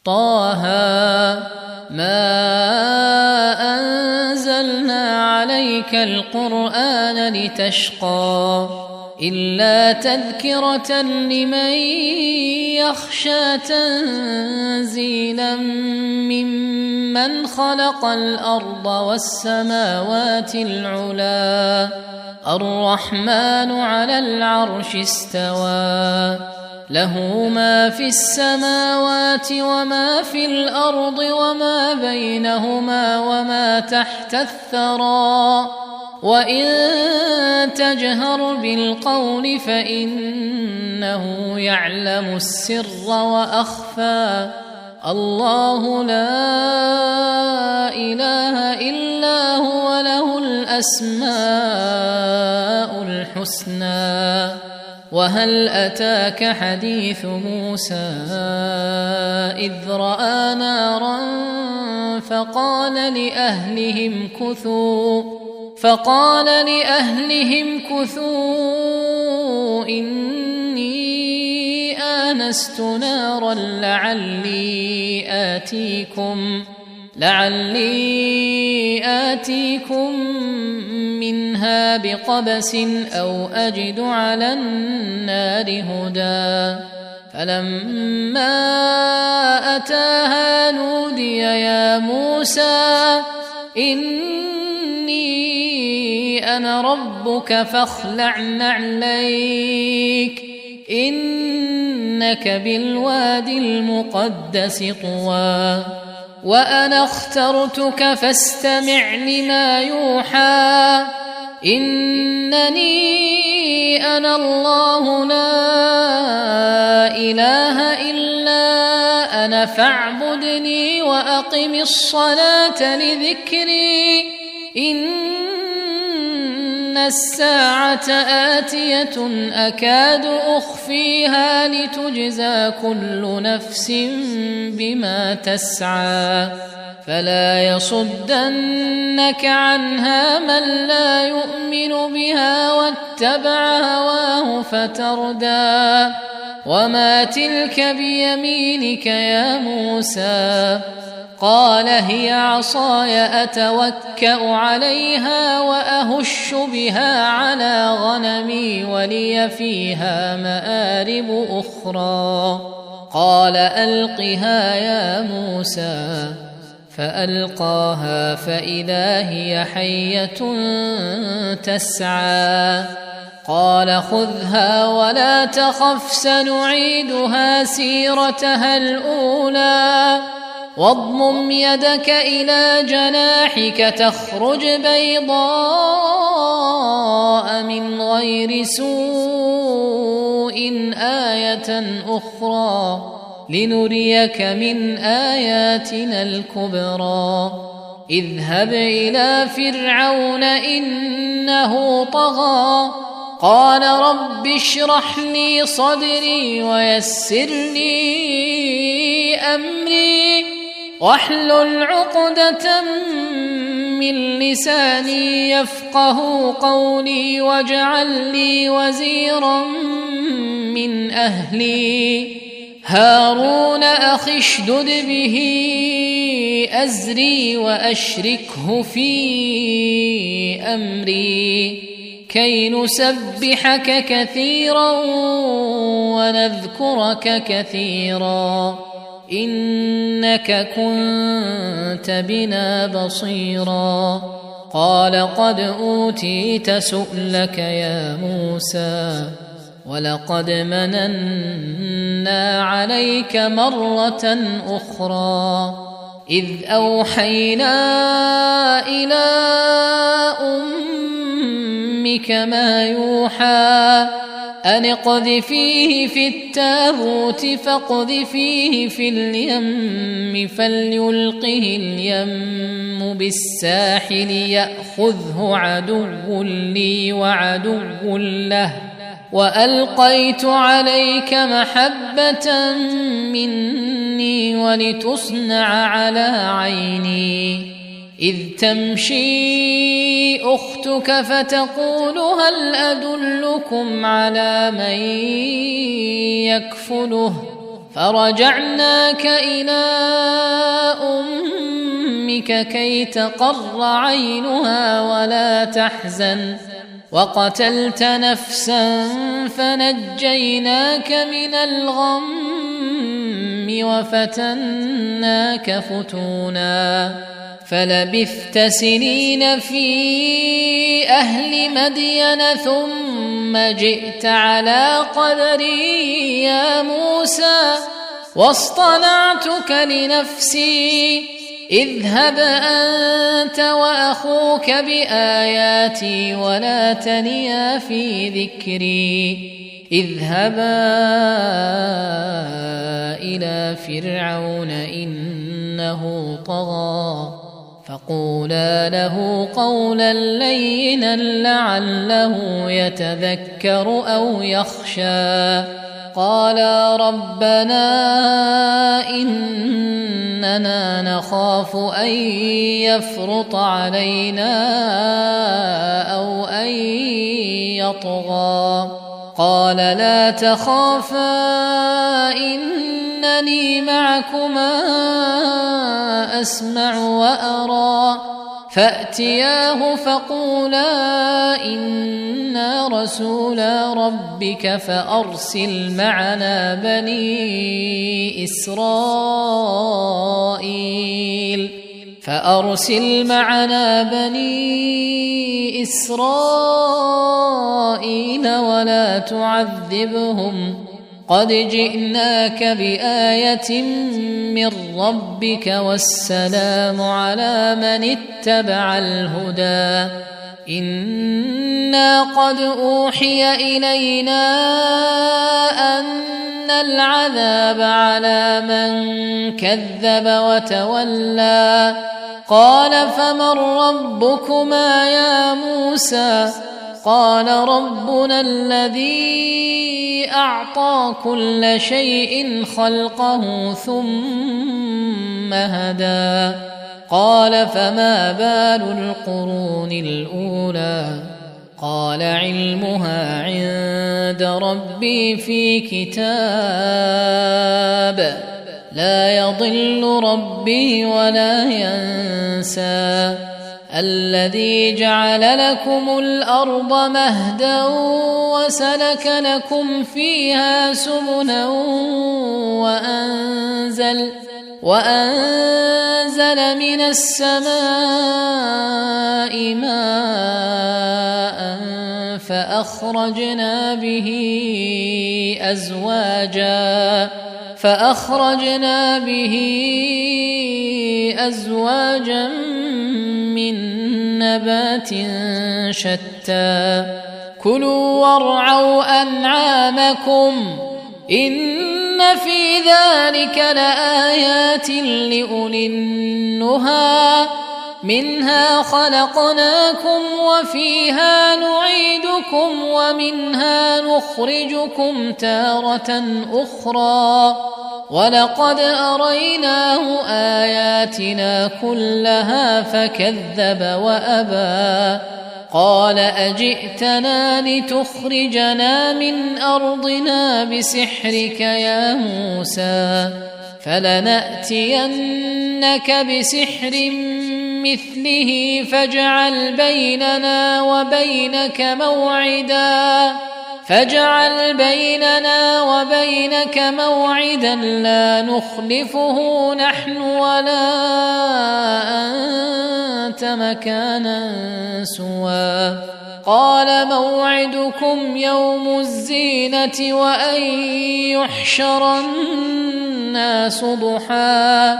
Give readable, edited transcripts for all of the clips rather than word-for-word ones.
طه ما أنزلنا عليك القرآن لتشقى إلا تذكرة لمن يخشى تنزيلا ممن خلق الأرض والسماوات العلا الرحمن على العرش استوى له ما في السماوات وما في الأرض وما بينهما وما تحت الثرى وإن تجهر بالقول فإنه يعلم السر وأخفى الله لا إله إلا هو له الأسماء الحسنى وهل أتاك حديث موسى إذ رأى نارا فقال لأهلهم كثوا إني آنست نارا لعلي آتيكم منها بقبس أو أجد على النار هدى فلما أتاها نودي يا موسى إني أنا ربك فاخلع نعليك إنك بالوادي المقدس طوى وأنا اخترتك فاستمع لما يوحى إنني أنا الله لا إله إلا أنا فاعبدني وأقم الصلاة لذكري إن الساعة آتية أكاد أخفيها لتجزى كل نفس بما تسعى فلا يصدنك عنها من لا يؤمن بها واتبع هواه فتردى وما تلك بيمينك يا موسى قال هي عصاي أتوكأ عليها وأهش بها على غنمي ولي فيها مآرب أخرى قال ألقها يا موسى فألقاها فإذا هي حية تسعى قال خذها ولا تخف سنعيدها سيرتها الأولى واضمم يدك إلى جناحك تخرج بيضاء من غير سوء آية أخرى لنريك من آياتنا الكبرى اذهب إلى فرعون إنه طغى قال رب اشرح لي صدري ويسر لي أمري واحلل عقدة من لساني يفقه قولي واجعل لي وزيرا من أهلي هارون أخي اشدد به أزري وأشركه في أمري كي نسبحك كثيرا ونذكرك كثيرا إنك كنت بنا بصيرا قال قد أوتيت سؤلك يا موسى ولقد مننا عليك مرة أخرى إذ أوحينا إلى أمك ما يوحى أن اقذفيه في التابوت فاقذفيه في اليم فليلقه اليم بالساحل يأخذه عدو لي وعدو له وألقيت عليك محبة مني ولتصنع على عيني إذ تمشي أختك فتقول هل أدلكم على من يكفله فرجعناك إلى أمك كي تقر عينها ولا تحزن وقتلت نفسا فنجيناك من الغم وفتناك فتونا فلبثت سنين في أهل مدين ثم جئت على قدري يا موسى واصطنعتك لنفسي اذهب أنت وأخوك بآياتي ولا تنيا في ذكري اذهبا إلى فرعون إنه طغى فقولا له قولا لينا لعله يتذكر أو يخشى قالا ربنا إننا نخاف أن يفرط علينا أو أن يطغى قال لا تخافا إنني معكما أسمع وأرى فأتياه فقولا إنا رسولا ربك فأرسل معنا بني إسرائيل ولا تعذبهم قد جئناك بآية من ربك والسلام على من اتبع الهدى إنا قد أوحي إلينا أن العذاب على من كذب وتولى قال فمن ربكما يا موسى قال ربنا الذي أعطى كل شيء خلقه ثم هدى قال فما بال القرون الأولى قال علمها عند ربي في كتاب لا يضل ربي ولا ينسى الذي جعل لكم الأرض مهدا وسلك لكم فيها سبلا وأنزل من السماء ماء فأخرجنا به أزواجا من نبات شتى كلوا وارعوا أنعامكم إن في ذلك لآيات لأولي النهى منها خلقناكم وفيها نعيدكم ومنها نخرجكم تارة أخرى ولقد أريناه آياتنا كلها فكذب وأبى قال أجئتنا لتخرجنا من أرضنا بسحرك يا موسى فلنأتينك بسحر مثله فاجعل بيننا وبينك موعدا لا نخلفه نحن ولا أنت مكانا سوى قال موعدكم يوم الزينة وأن يحشر الناس ضحى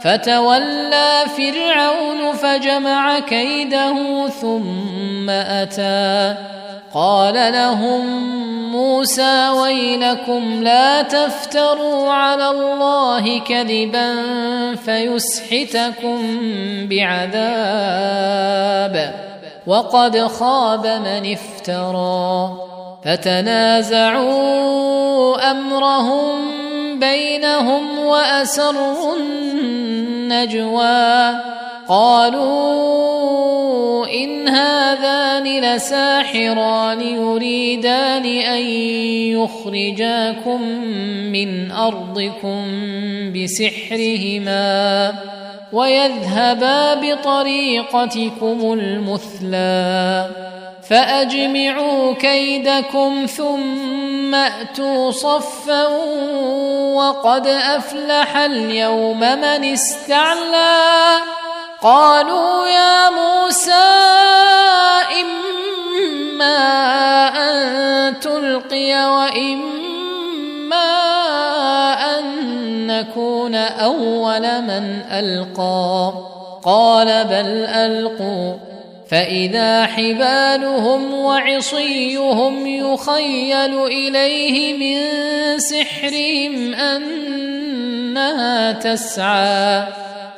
فتولى فرعون فجمع كيده ثم أتى قال لهم موسى ويلكم لا تفتروا على الله كذبا فيسحتكم بعذاب وقد خاب من افترى فتنازعوا أمرهم بينهم وأسروا النجوى قالوا إن هذان لساحران يريدان أن يخرجاكم من أرضكم بسحرهما ويذهبا بطريقتكم المثلى فأجمعوا كيدكم ثم أتوا صفا وقد أفلح اليوم من استعلى قالوا يا موسى إما أن تلقي وإما أن نكون أول من ألقى قال بل ألقوا فإذا حبالهم وعصيهم يخيل إليه من سحرهم أنها تسعى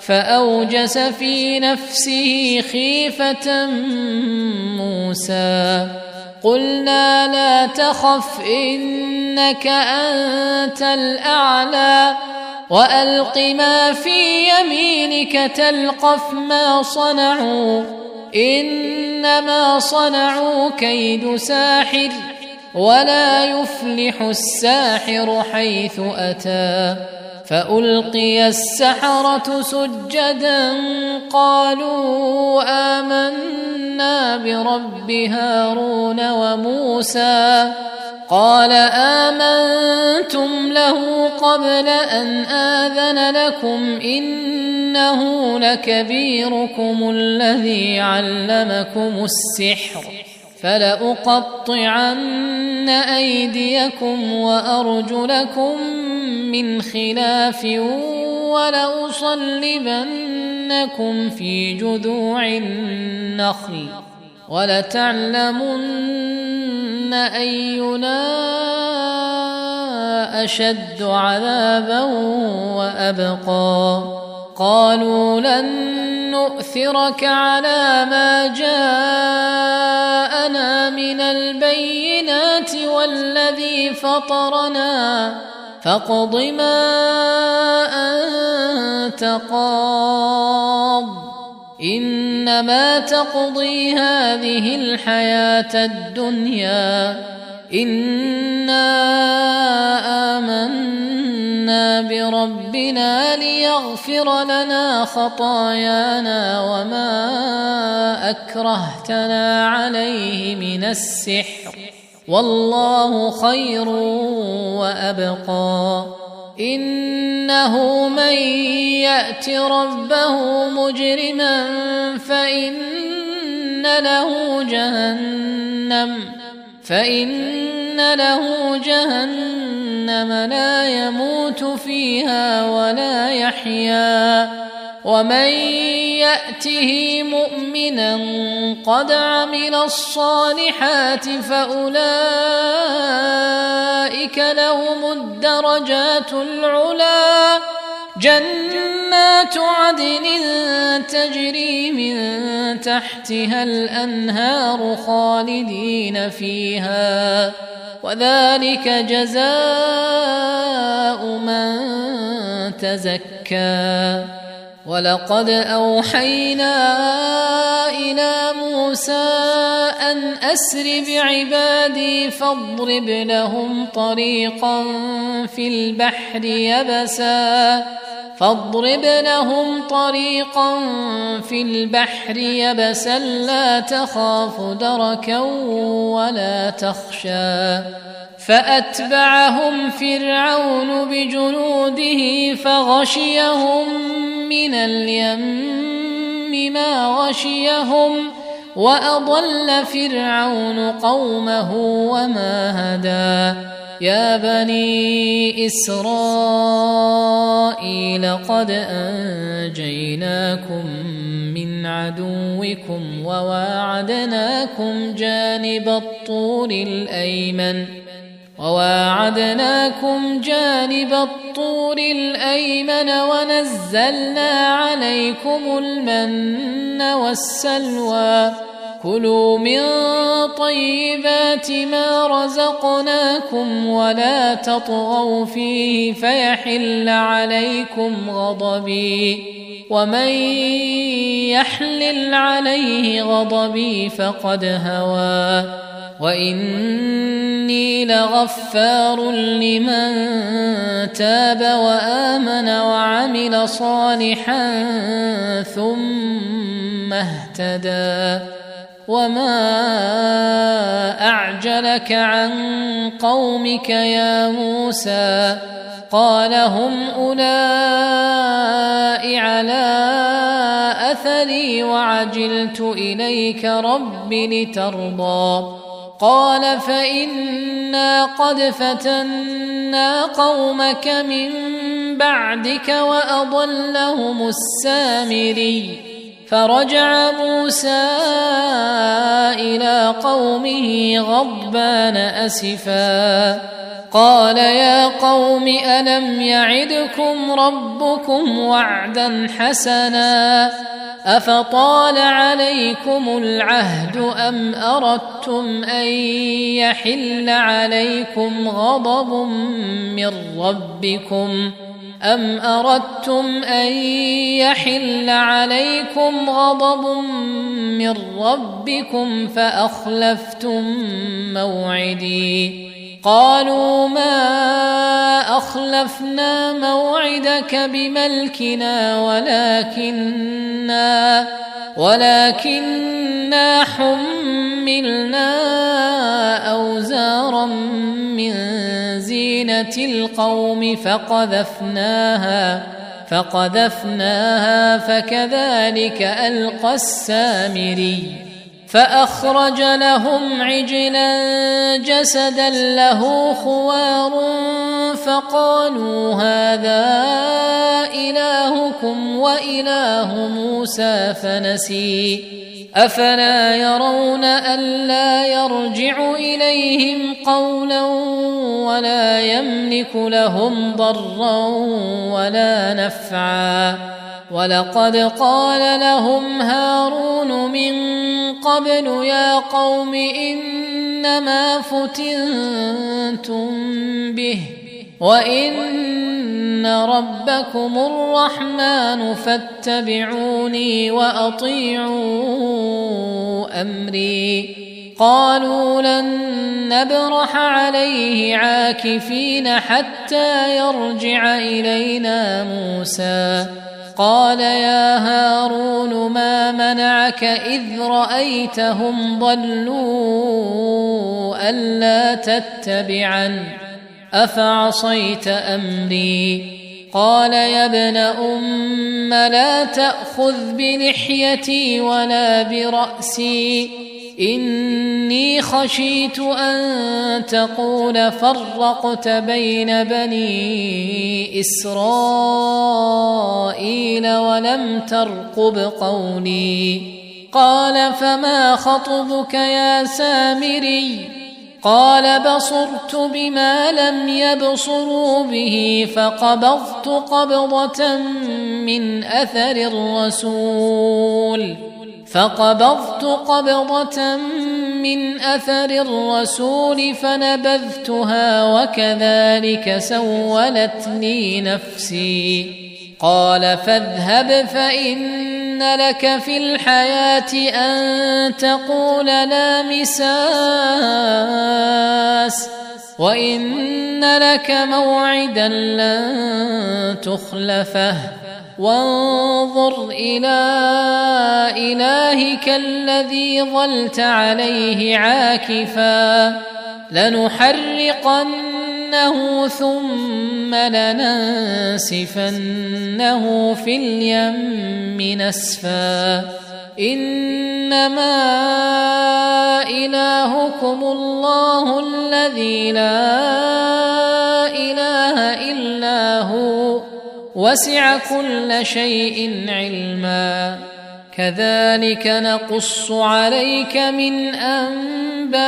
فأوجس في نفسه خيفة موسى قلنا لا تخف إنك أنت الأعلى وألق ما في يمينك تلقف ما صنعوا إنما صنعوا كيد ساحر ولا يفلح الساحر حيث أتى فألقي السحرة سجدا قالوا آمنا برب هارون وموسى قال آمنتم له قبل أن آذن لكم إنه لكبيركم الذي علمكم السحر فلأقطعن أيديكم وأرجلكم من خلاف ولأصلبنكم في جذوع النخل ولتعلمن أينا أشد عذابا وأبقى قالوا لن نؤثرك على ما جاءنا من البينات والذي فطرنا فاقض ما أنت قاض إنما تقضي هذه الحياة الدنيا إنا آمنا بربنا ليغفر لنا خطايانا وما أكرهتنا عليه من السحر والله خير وأبقى إنه من يأت ربه مجرما فإن له جهنم لا يموت فيها ولا يحيا ومن يأته مؤمنا قد عمل الصالحات فأولئك لهم الدرجات العلى جنات عدن تجري من تحتها الأنهار خالدين فيها وذلك جزاء من تزكى ولقد أوحينا إلى موسى أن أسر بعبادي فاضرب لهم طريقا في البحر يبسا لا تخاف دركا ولا تخشى فأتبعهم فرعون بجنوده فغشيهم من اليم ما غشيهم وأضل فرعون قومه وما هدى يا بني إسرائيل قد أنجيناكم من عدوكم وواعدناكم جانب الطور الأيمن ونزلنا عليكم المن والسلوى كلوا من طيبات ما رزقناكم ولا تطغوا فيه فيحل عليكم غضبي ومن يحلل عليه غضبي فقد هوى وإني لغفار لمن تاب وآمن وعمل صالحا ثم اهتدى وما أعجلك عن قومك يا موسى قال هم أولئك على أثري وعجلت إليك رب لترضى قال فإنا قد فتنا قومك من بعدك وأضلهم السامري فرجع موسى إلى قومه غضبان أسفا قال يا قوم ألم يعدكم ربكم وعدا حسنا أفطال عليكم العهد أم أردتم أن يحل عليكم غضب من ربكم فأخلفتم موعدي قالوا ما أخلفنا موعدك بملكنا ولكننا حملنا أوزارا من زينة القوم فقذفناها فكذلك ألقى السامري فأخرج لهم عجلا جسدا له خوار فقالوا هذا إلهكم وإله موسى فنسي أفلا يرون ألا يرجع إليهم قولا ولا يملك لهم ضرا ولا نفعا ولقد قال لهم هارون من قبل يا قوم إنما فتنتم به وإن ربكم الرحمن فاتبعوني وأطيعوا أمري قالوا لن نبرح عليه عاكفين حتى يرجع إلينا موسى قال يا هارون ما منعك إذ رأيتهم ضلوا ألا تتبعن أفعصيت أمري قال يا ابن أم لا تأخذ بلحيتي ولا برأسي إني خشيت أن تقول فرقت بين بني إسرائيل ولم ترقب قولي قال فما خطبك يا سامري قال بصرت بما لم يبصروا به فقبضت قبضة من أثر الرسول فنبذتها وكذلك سولت لي نفسي قال فاذهب فإن لك في الحياة أن تقول لا مساس وإن لك موعدا لن تخلفه وانظر إلى إلهك الذي ظلت عليه عاكفا لنحرقنه ثم لننسفنه في اليم نسفا إنما إلهكم الله الذي لا إله إلا هو وسع كل شيء علما كذلك نقص عليك من أنباء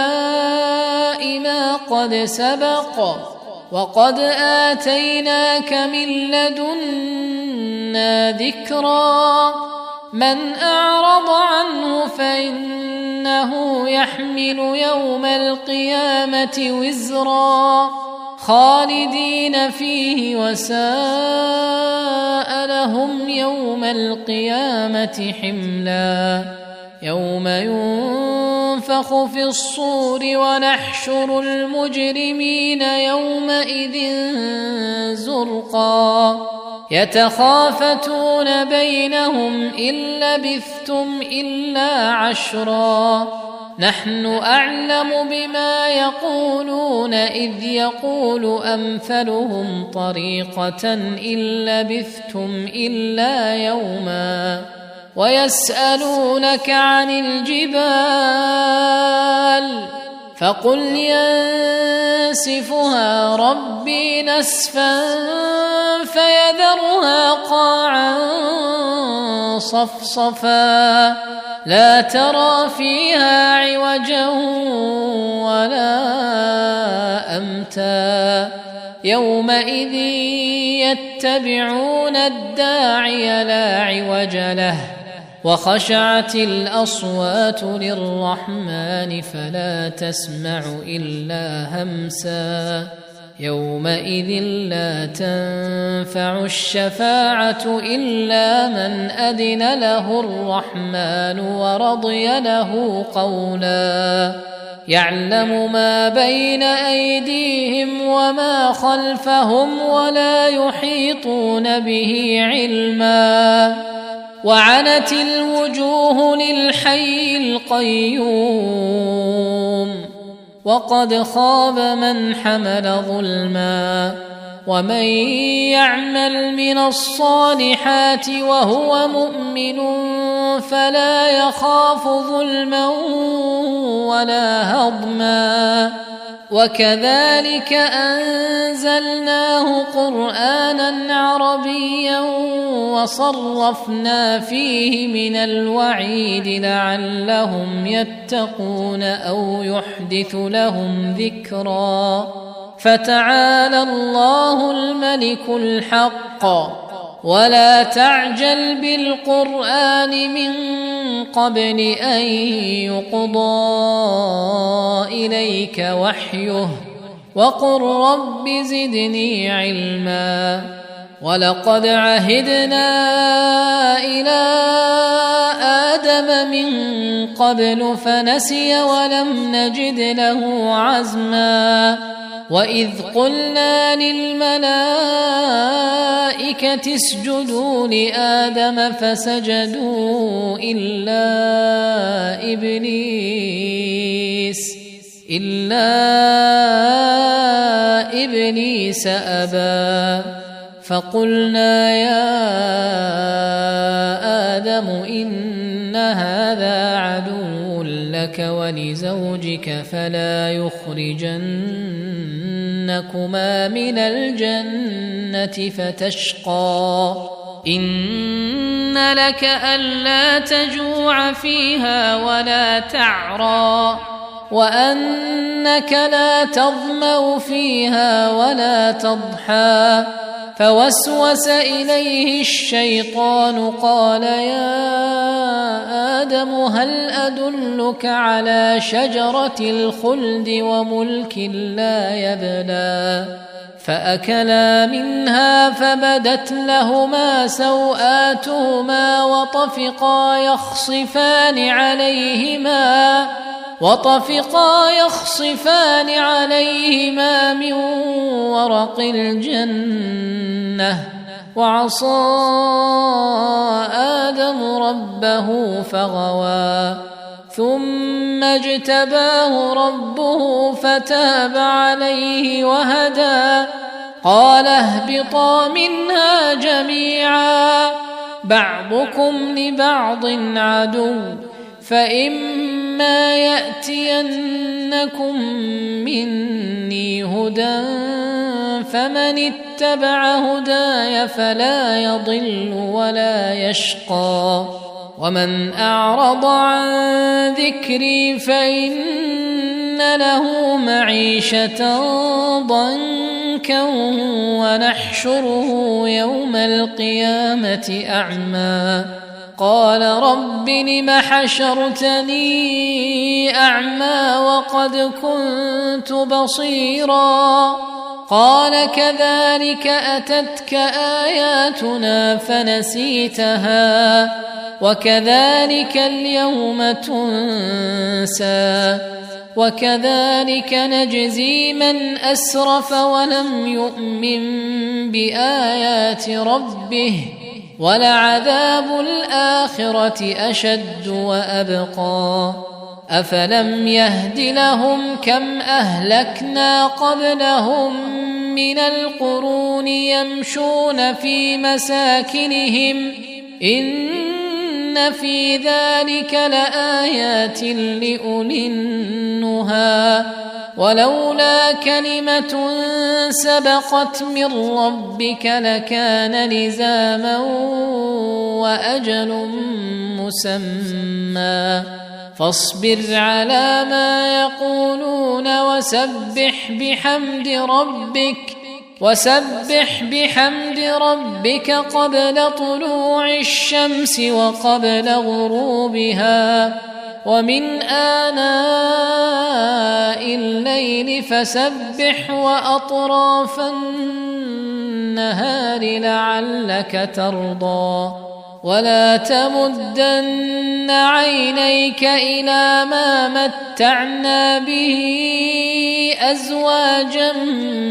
ما قد سبق وقد آتيناك من لدنا ذكرا من أعرض عنه فإنه يحمل يوم القيامة وزرا خالدين فيه وساء لهم يوم القيامة حملا يوم ينفخ في الصور ونحشر المجرمين يومئذ زرقا يتخافتون بينهم إن لبثتم إلا عشرا نحن أعلم بما يقولون إذ يقول أمثلهم طريقة إن لبثتم إلا يوما ويسألونك عن الجبال فقل ينسفها ربي نسفا فيذرها قاعا صفصفا لا ترى فيها عوجا ولا أمتا يومئذ يتبعون الداعي لا عوج له وخشعت الأصوات للرحمن فلا تسمع إلا همسا يومئذ لا تنفع الشفاعة إلا من أذن له الرحمن ورضي له قولا يعلم ما بين أيديهم وما خلفهم ولا يحيطون به علما وعنت الوجوه للحي القيوم وقد خاب من حمل ظلما ومن يعمل من الصالحات وهو مؤمن فلا يخاف ظلما ولا هضما وكذلك أنزلناه قرآنا عربيا وصرفنا فيه من الوعيد لعلهم يتقون أو يحدث لهم ذكرا فتعالى الله الملك الحق ولا تعجل بالقرآن من قبل أن يقضى إليك وحيه وقل رب زدني علما ولقد عهدنا إلى آدم من قبل فنسي ولم نجد له عزما وإذ قلنا للملائكة اسجدوا لآدم فسجدوا إلا إبليس أبى فقلنا يا آدم إن هذا عدو لك ولزوجك فلا يخرجنكما من الجنة فتشقى إن لك ألا تجوع فيها ولا تعرى وأنك لا تظمأ فيها ولا تضحى فوسوس إليه الشيطان قال يا آدم هل أدلك على شجرة الخلد وملك لا يبلى فأكلا منها فبدت لهما سوآتهما وطفقا يخصفان عليهما من ورق الجنة وعصى آدم ربه فغوى ثم اجتباه ربه فتاب عليه وهدى قال اهبطا منها جميعا بعضكم لبعض عدو فإما يأتينكم مني هدى فمن اتبع هداي فلا يضل ولا يشقى ومن أعرض عن ذكري فإن له معيشة ضنكا ونحشره يوم القيامة أعمى قال رب لم حشرتني أعمى وقد كنت بصيرا قال كذلك أتتك آياتنا فنسيتها وكذلك اليوم تنسى وكذلك نجزي من أسرف ولم يؤمن بآيات ربه ولعذاب الآخرة أشد وأبقى أفلم يهد لهم كم أهلكنا قبلهم من القرون يمشون في مساكنهم إن في ذلك لآيات لأولي النهى ولولا كلمة سبقت من ربك لكان لزاما وأجل مسمى فاصبر على ما يقولون وسبح بحمد ربك قبل طلوع الشمس وقبل غروبها ومن آناء الليل فسبح وأطراف النهار لعلك ترضى ولا تمدن عينيك إلى ما متعنا به أزواجا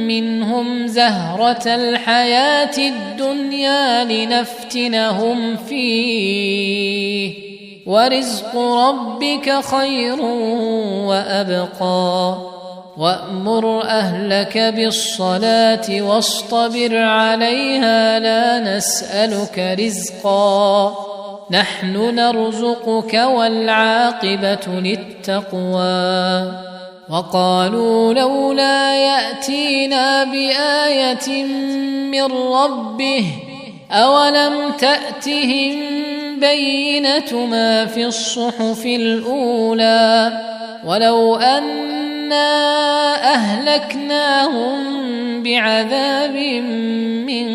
منهم زهرة الحياة الدنيا لنفتنهم فيه ورزق ربك خير وأبقى وأمر أهلك بالصلاة واصطبر عليها لا نسألك رزقا نحن نرزقك والعاقبة للتقوى وقالوا لولا يأتينا بآية من ربه أولم تأتهم بينة ما في الصحف الأولى ولو أنا أهلكناهم بعذاب من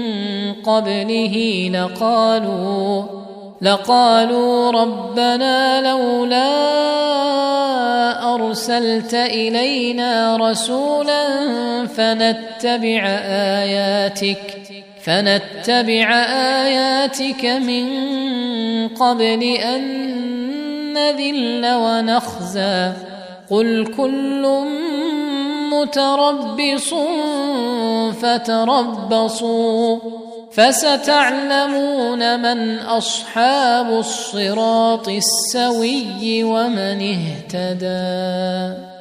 قبله لقالوا ربنا لولا أرسلت إلينا رسولا فنتبع آياتك من قبل أن نذل ونخزى قل كل متربص فتربصوا فستعلمون من أصحاب الصراط السوي ومن اهتدى.